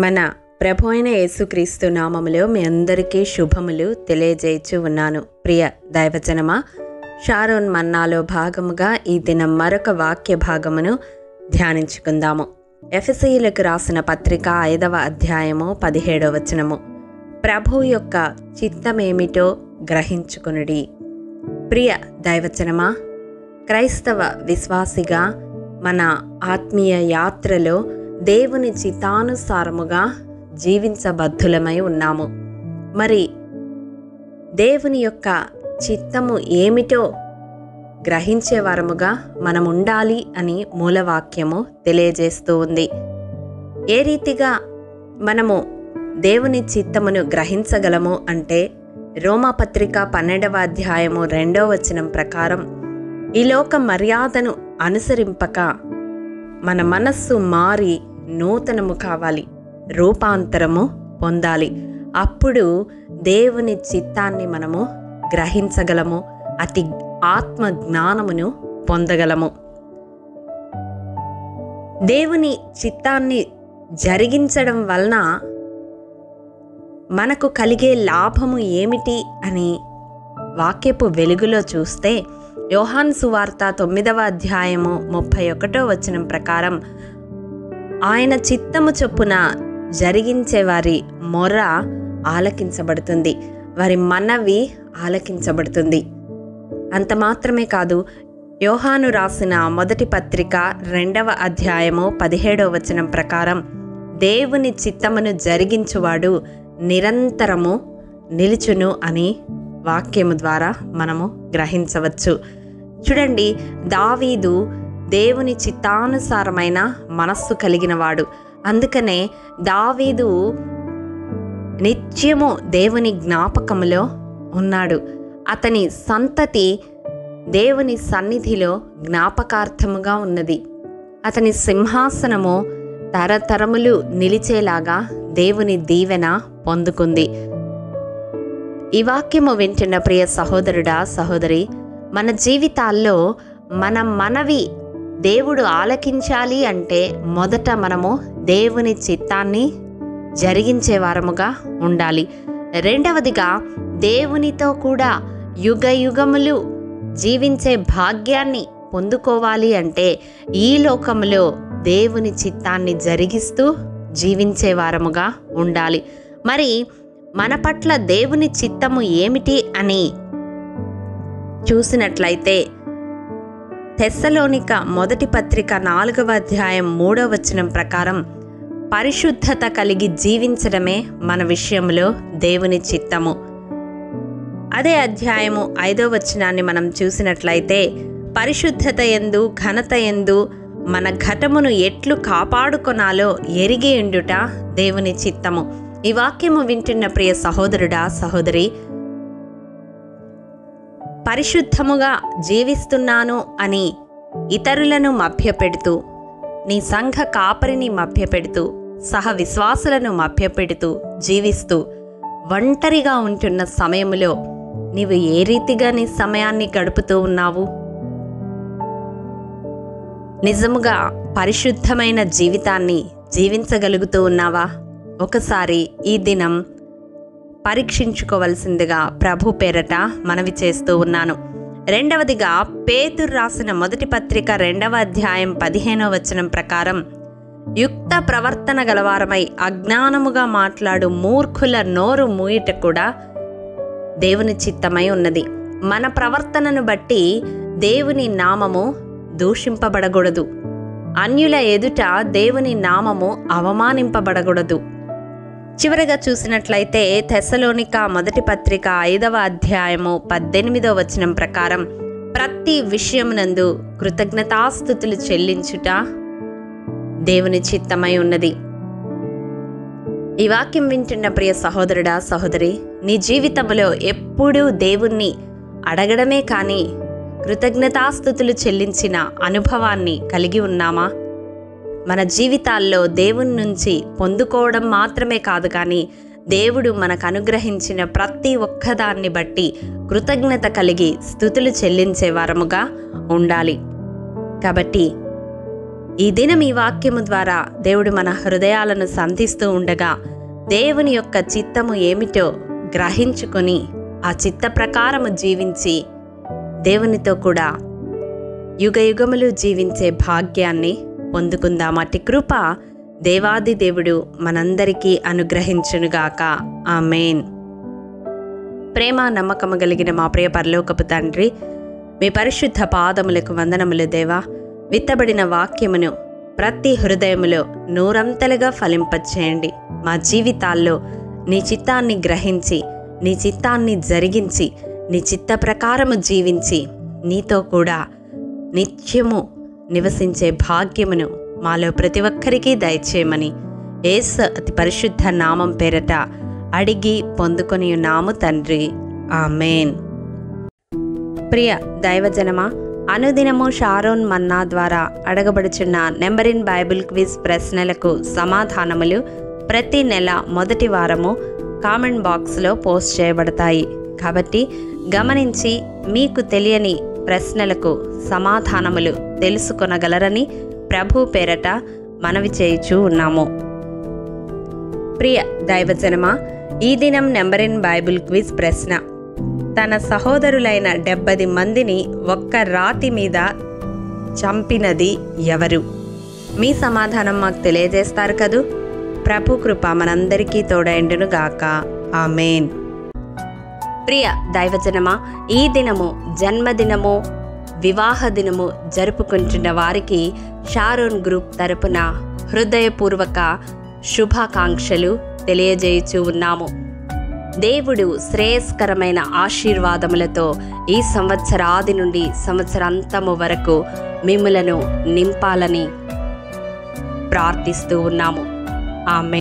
మన ప్రభు అయిన యేసుక్రీస్తు నామములో మీ అందరికీ శుభములు తెలియజేయచ్చు ఉన్నాను. ప్రియ దైవజనమా, షారోన్ మన్నాలో భాగముగా ఈ దినం మరొక వాక్య భాగమును ధ్యానించుకుందాము. ఎఫెసీయులకు రాసిన పత్రిక 5వ అధ్యాయము 17వ వచనము. ప్రభు యొక్క చిత్తమేమిటో గ్రహించుకొనుడి. ప్రియ దైవజనమా, క్రైస్తవ విశ్వాసిగా మన ఆత్మీయ యాత్రలో దేవుని చిత్తానుసారముగా జీవించబద్ధులమై ఉన్నాము. మరి దేవుని యొక్క చిత్తము ఏమిటో గ్రహించే వారముగా మనం ఉండాలి అని మూలవాక్యము తెలియజేస్తూ ఉంది. ఏ రీతిగా మనము దేవుని చిత్తమును గ్రహించగలము అంటే రోమాపత్రిక 12వ అధ్యాయము 2వ వచనం ప్రకారం, ఈ లోక మర్యాదను అనుసరింపక మన మనస్సు మారి నూతనము కావాలి, రూపాంతరము పొందాలి. అప్పుడు దేవుని చిత్తాన్ని మనము గ్రహించగలము, అతి ఆత్మ జ్ఞానమును పొందగలము. దేవుని చిత్తాన్ని జరిగించడం వలన మనకు కలిగే లాభము ఏమిటి అని వాక్యపు వెలుగులో చూస్తే, యోహాను సువార్త 9వ అధ్యాయము 31వ వచనం ప్రకారం, ఆయన చిత్తము చొప్పున జరిగించే వారి మొర ఆలకించబడుతుంది, వారి మనవి ఆలకించబడుతుంది. అంత మాత్రమే కాదు, యోహాను రాసిన మొదటి పత్రిక 2వ అధ్యాయము 17వ వచనం ప్రకారం, దేవుని చిత్తమును జరిగించువాడు నిరంతరము నిలుచును అని వాక్యము ద్వారా మనము గ్రహించవచ్చు. చూడండి, దావీదు దేవుని చిత్తానుసారమైన మనస్సు కలిగినవాడు. అందుకనే దావీదు నిత్యము దేవుని జ్ఞాపకములో ఉన్నాడు. అతని సంతతి దేవుని సన్నిధిలో జ్ఞాపకార్థముగా ఉన్నది. అతని సింహాసనము తరతరములు నిలిచేలాగా దేవుని దీవెన పొందుకుంది. ఈ వాక్యము వింటున్న ప్రియ సహోదరుడా, సహోదరి, మన జీవితాల్లో మన మనవి దేవుడు ఆలకించాలి అంటే మొదట మనము దేవుని చిత్తాన్ని జరిగించే వారముగా ఉండాలి. రెండవదిగా, దేవునితో కూడా యుగ యుగములు జీవించే భాగ్యాన్ని పొందుకోవాలి అంటే ఈ లోకములో దేవుని చిత్తాన్ని జరిగిస్తూ జీవించే వారముగా ఉండాలి. మరి మన పట్ల దేవుని చిత్తము ఏమిటి అని చూసినట్లయితే, తెస్సలోనిక మొదటి పత్రిక 4వ అధ్యాయం 3వ వచనం ప్రకారం, పరిశుద్ధత కలిగి జీవించడమే మన విషయంలో దేవుని చిత్తము. అదే అధ్యాయము 5వ వచనాన్ని మనం చూసినట్లయితే, పరిశుద్ధత యందు ఘనత యందు మన ఘటమును ఎట్లు కాపాడుకొనాలో ఎరిగి ఉండుట దేవుని చిత్తము. ఈ వాక్యము వింటున్న ప్రియ సహోదరుడా, సహోదరి, పరిశుద్ధముగా జీవిస్తున్నాను అని ఇతరులను మభ్యపెడుతూ, నీ సంఘ కాపరిని మభ్యపెడుతూ, సహ విశ్వాసులను మభ్యపెడుతూ జీవిస్తూ ఒంటరిగా ఉంటున్న సమయంలో నీవు ఏ రీతిగా నీ సమయాన్ని గడుపుతూ ఉన్నావు? నిజముగా పరిశుద్ధమైన జీవితాన్ని జీవించగలుగుతూ ఉన్నావా? ఒకసారి ఈ దినం పరీక్షించుకోవలసిందిగా ప్రభు పేరట మనవి చేస్తూ ఉన్నాను. రెండవదిగా, పేతురు రాసిన మొదటి పత్రిక 2వ అధ్యాయం 15వ వచనం ప్రకారం, యుక్త ప్రవర్తన గలవారమై అజ్ఞానముగా మాట్లాడు మూర్ఖుల నోరు మూయిట కూడా దేవుని చిత్తమై ఉన్నది. మన ప్రవర్తనను బట్టి దేవుని నామము దూషింపబడకూడదు. అన్యుల ఎదుట దేవుని నామము అవమానింపబడకూడదు. చివరగా చూసినట్లయితే, తెస్సలోనిక మొదటి పత్రిక 5వ అధ్యాయము 18వ వచనం ప్రకారం, ప్రతి విషయమునందు కృతజ్ఞతాస్తుతులు చెల్లించుట దేవుని చిత్తమై ఉన్నది. ఈ వాక్యం వింటున్న ప్రియ సహోదరుడా, సహోదరి, నీ జీవితంలో ఎప్పుడూ దేవుణ్ణి అడగడమే కానీ కృతజ్ఞతాస్తుతులు చెల్లించిన అనుభవాన్ని కలిగి ఉన్నామా? మన జీవితాల్లో దేవుని నుంచి పొందుకోవడం మాత్రమే కాదు, కానీ దేవుడు మనకు అనుగ్రహించిన ప్రతి ఒక్కదాన్ని బట్టి కృతజ్ఞత కలిగి స్తుతులు చెల్లించే వారముగా ఉండాలి. కాబట్టి ఈ దినం ఈ వాక్యము ద్వారా దేవుడు మన హృదయాలను సంధిస్తూ ఉండగా దేవుని యొక్క చిత్తము ఏమిటో గ్రహించుకొని ఆ చిత్త ప్రకారము జీవించి దేవునితో కూడా యుగయుగములు జీవించే భాగ్యాన్ని పొందుకుందాం. అట్టి కృప దేవాది దేవుడు మనందరికీ అనుగ్రహించునుగాక. ఆమేన్. ప్రేమ నమ్మకము కలిగిన మా ప్రియ పరలోకపు తండ్రి, మీ పరిశుద్ధ పాదములకు వందనములు దేవా. విత్తబడిన వాక్యమును ప్రతి హృదయములో నూరంతలుగా ఫలింపచేయండి. మా జీవితాల్లో నీ చిత్తాన్ని గ్రహించి, నీ చిత్తాన్ని జరిగించి, నీ చిత్త ప్రకారము జీవించి నీతో కూడా నిత్యము నివసించే భాగ్యమును మాలో ప్రతి ఒక్కరికి దయచేయమని యేసు అతి పరిశుద్ధ నామం పేరట అడిగి పొందుకొని ఉన్నాము తండ్రి. ఆమేన్. ప్రియ దైవజనమా, అనుదినము షారోన్ మన్నా ద్వారా అడగబడుచున్న నెంబర్ ఇన్ బైబిల్ క్విజ్ ప్రశ్నలకు సమాధానములు ప్రతి నెల మొదటి వారము కామెంట్ బాక్స్లో పోస్ట్ చేయబడతాయి. కాబట్టి గమనించి మీకు తెలియని ప్రశ్నలకు సమాధానములు తెలుసుకొనగలరని ప్రభు పేరట మనవి చేయుచూ ఉన్నాము. ప్రియ దైవజనమా, ఈ దినం నెంబర్ ఇన్ బైబిల్ క్విజ్ ప్రశ్న: తన సహోదరులైన 70 మందిని ఒక్క రాతి మీద చంపినది ఎవరు? మీ సమాధానం మాకు తెలియజేస్తారు కదూ. ప్రభు కృప మనందరికీ తోడైండును గాక. ఆమేన్. ప్రియ దైవజనమా, ఈ దినము జన్మదినము, వివాహ దినము జరుపుకుంటున్న వారికి షారోన్ గ్రూప్ తరపున హృదయపూర్వక శుభాకాంక్షలు తెలియజేయుచూ ఉన్నాము. దేవుడు శ్రేయస్కరమైన ఆశీర్వాదములతో ఈ సంవత్సరాది నుండి సంవత్సరాంతము వరకు మిమ్ములను నింపాలని ప్రార్థిస్తూ ఉన్నాము. ఆమేన్.